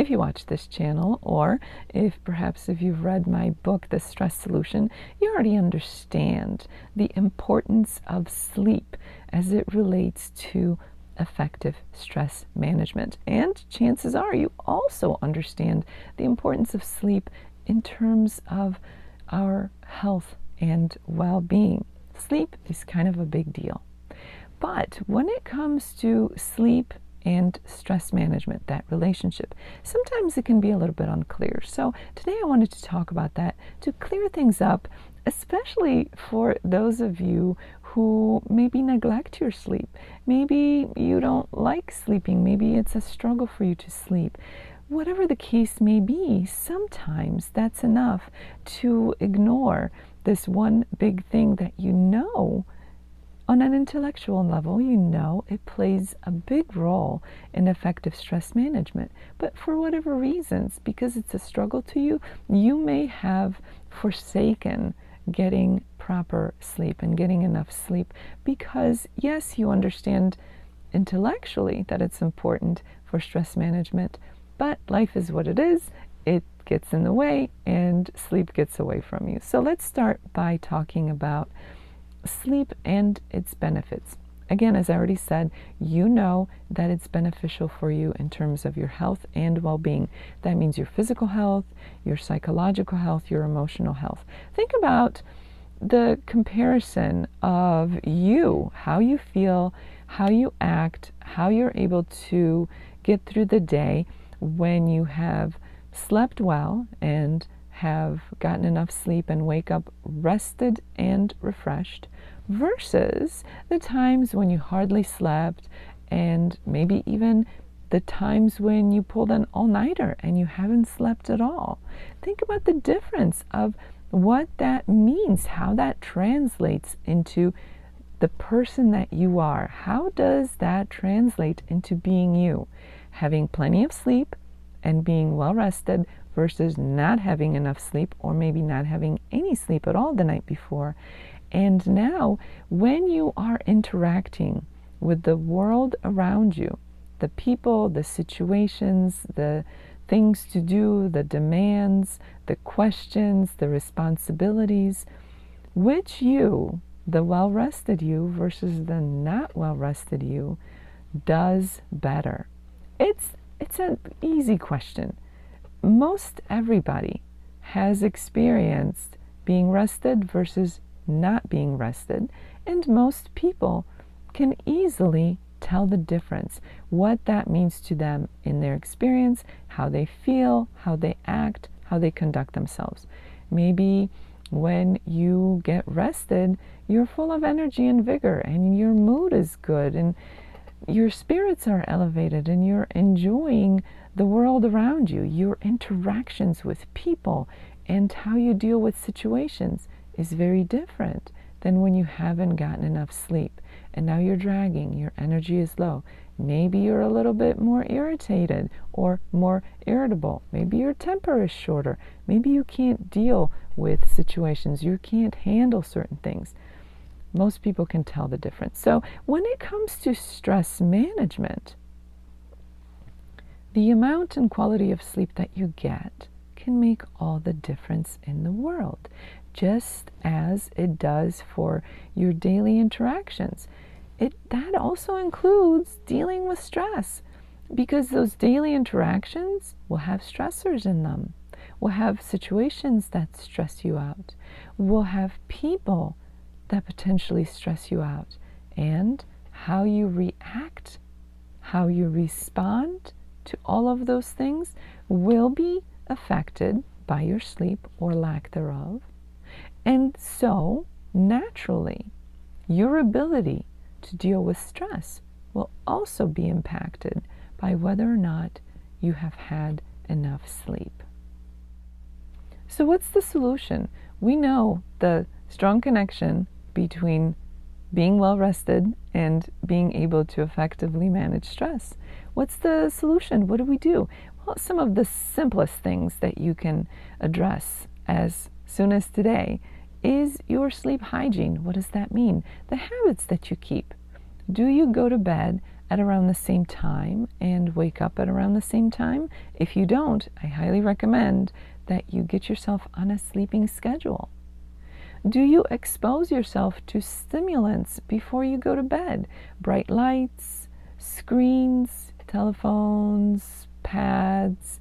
if you watch this channel, or if you've read my book, The Stress Solution, you already understand the importance of sleep as it relates to effective stress management. And chances are you also understand the importance of sleep in terms of our health and well-being. Sleep is kind of a big deal. But when it comes to sleep and stress management, that relationship, sometimes it can be a little bit unclear. So today I wanted to talk about that to clear things up, especially for those of you who maybe neglect your sleep. Maybe you don't like sleeping. Maybe it's a struggle for you to sleep. Whatever the case may be, sometimes that's enough to ignore this one big thing that you know. On an intellectual level, you know it plays a big role in effective stress management. But for whatever reasons, because it's a struggle to you, you may have forsaken getting proper sleep and getting enough sleep because, yes, you understand intellectually that it's important for stress management, but life is what it is. It gets in the way and sleep gets away from you. So let's start by talking about sleep and its benefits. Again, as I already said, you know that it's beneficial for you in terms of your health and well-being. That means your physical health, your psychological health, your emotional health. Think about the comparison of you, how you feel, how you act, how you're able to get through the day when you have slept well and have gotten enough sleep and wake up rested and refreshed, versus the times when you hardly slept and maybe even the times when you pulled an all-nighter and you haven't slept at all. Think about the difference of what that means, how that translates into the person that you are. How does that translate into being you? Having plenty of sleep and being well rested versus not having enough sleep, or maybe not having any sleep at all the night before. And now, when you are interacting with the world around you, the people, the situations, the things to do, the demands, the questions, the responsibilities, which you, the well-rested you versus the not well-rested you, does better? It's an easy question. Most everybody has experienced being rested versus not being rested, and most people can easily tell the difference, what that means to them in their experience, how they feel, how they act, how they conduct themselves. Maybe when you get rested, you're full of energy and vigor, and your mood is good, and your spirits are elevated, and you're enjoying the world around you. Your interactions with people and how you deal with situations is very different than when you haven't gotten enough sleep and now you're dragging, your energy is low. Maybe you're a little bit more irritated or more irritable. Maybe your temper is shorter. Maybe you can't deal with situations. You can't handle certain things. Most people can tell the difference. So when it comes to stress management, the amount and quality of sleep that you get can make all the difference in the world, just as it does for your daily interactions. That also includes dealing with stress, because those daily interactions will have stressors in them. We'll have situations that stress you out. We'll have people that potentially stress you out. And how you react, how you respond to all of those things will be affected by your sleep or lack thereof. And so, naturally, your ability to deal with stress will also be impacted by whether or not you have had enough sleep. So what's the solution? We know the strong connection between being well rested and being able to effectively manage stress. What's the solution? What do we do? Well, some of the simplest things that you can address as soon as today is your sleep hygiene. What does that mean? The habits that you keep. Do you go to bed at around the same time and wake up at around the same time? If you don't, I highly recommend that you get yourself on a sleeping schedule. Do you expose yourself to stimulants before you go to bed? Bright lights, screens, telephones, pads,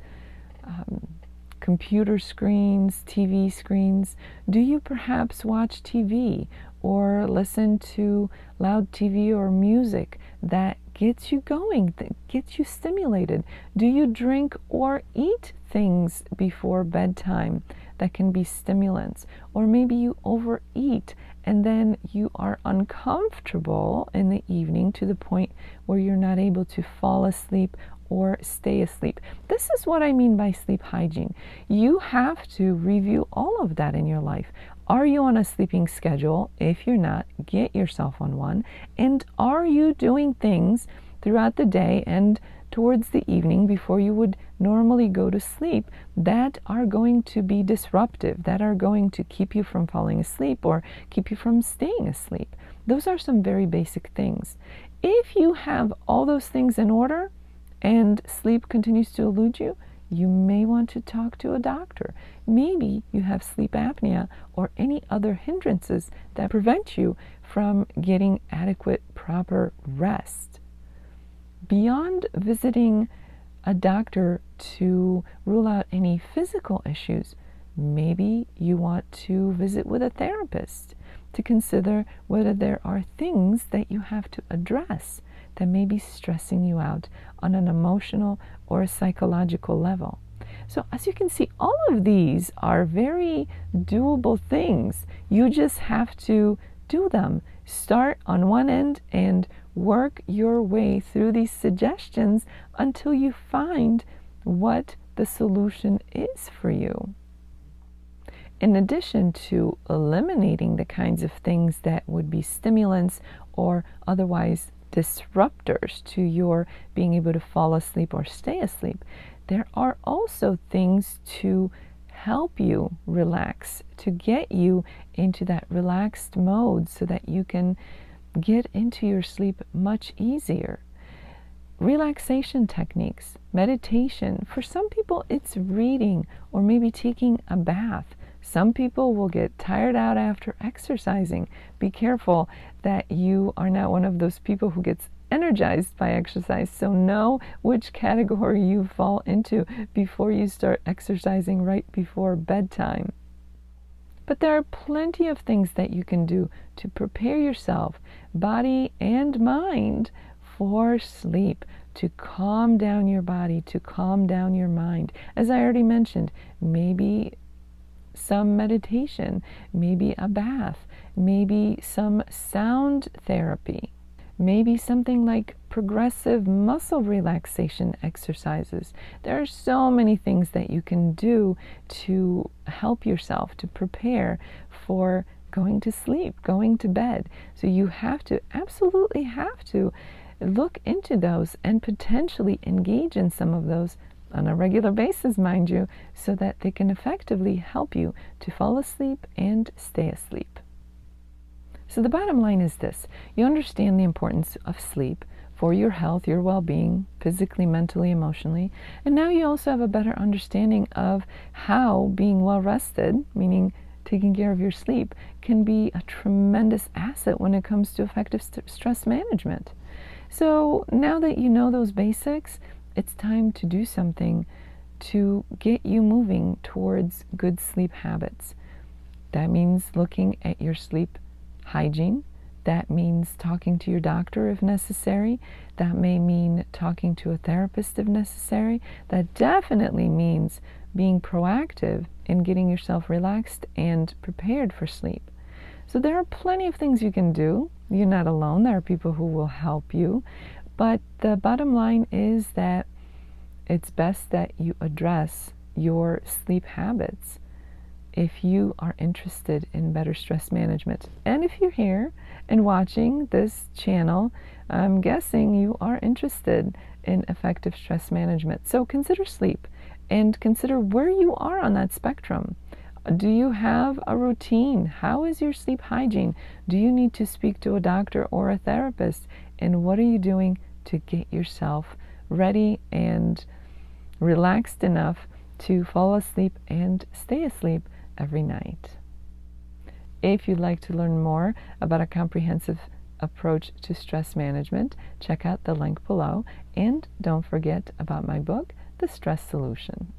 computer screens, TV screens? Do you perhaps watch TV or listen to loud TV or music that gets you going, that gets you stimulated? Do you drink or eat things before bedtime that can be stimulants? Or maybe you overeat and then you are uncomfortable in the evening to the point where you're not able to fall asleep or stay asleep. This is what I mean by sleep hygiene. You have to review all of that in your life. Are you on a sleeping schedule? If you're not, get yourself on one. And are you doing things throughout the day and towards the evening before you would normally go to sleep that are going to be disruptive, that are going to keep you from falling asleep or keep you from staying asleep? Those are some very basic things. If you have all those things in order and sleep continues to elude you, you may want to talk to a doctor. Maybe you have sleep apnea or any other hindrances that prevent you from getting adequate, proper rest. Beyond visiting a doctor to rule out any physical issues, maybe you want to visit with a therapist to consider whether there are things that you have to address that may be stressing you out on an emotional or a psychological level. So as you can see, all of these are very doable things. You just have to do them. Start on one end and work your way through these suggestions until you find what the solution is for you. In addition to eliminating the kinds of things that would be stimulants or otherwise disruptors to your being able to fall asleep or stay asleep, there are also things to help you relax, to get you into that relaxed mode so that you can get into your sleep much easier. Relaxation techniques, meditation. For some people, it's reading or maybe taking a bath. Some people will get tired out after exercising. Be careful that you are not one of those people who gets energized by exercise. So know which category you fall into before you start exercising right before bedtime. But there are plenty of things that you can do to prepare yourself, body and mind, for sleep, to calm down your body, to calm down your mind. As I already mentioned, maybe some meditation, maybe a bath, maybe some sound therapy, maybe something like progressive muscle relaxation exercises. There are so many things that you can do to help yourself to prepare for going to sleep, going to bed. So you have to, absolutely have to, look into those and potentially engage in some of those on a regular basis, mind you, so that they can effectively help you to fall asleep and stay asleep. So the bottom line is this: you understand the importance of sleep for your health, your well-being, physically, mentally, emotionally, and now you also have a better understanding of how being well rested, meaning taking care of your sleep, can be a tremendous asset when it comes to effective stress management. So now that you know those basics, it's time to do something to get you moving towards good sleep habits. That means looking at your sleep hygiene. That means talking to your doctor if necessary. That may mean talking to a therapist if necessary. That definitely means being proactive in getting yourself relaxed and prepared for sleep. So there are plenty of things you can do. You're not alone. There are people who will help you. But the bottom line is that it's best that you address your sleep habits if you are interested in better stress management. And if you're here and watching this channel, I'm guessing you are interested in effective stress management. So consider sleep and consider where you are on that spectrum. Do you have a routine? How is your sleep hygiene? Do you need to speak to a doctor or a therapist? And what are you doing to get yourself ready and relaxed enough to fall asleep and stay asleep every night. If you'd like to learn more about a comprehensive approach to stress management, check out the link below, and don't forget about my book, The Stress Solution.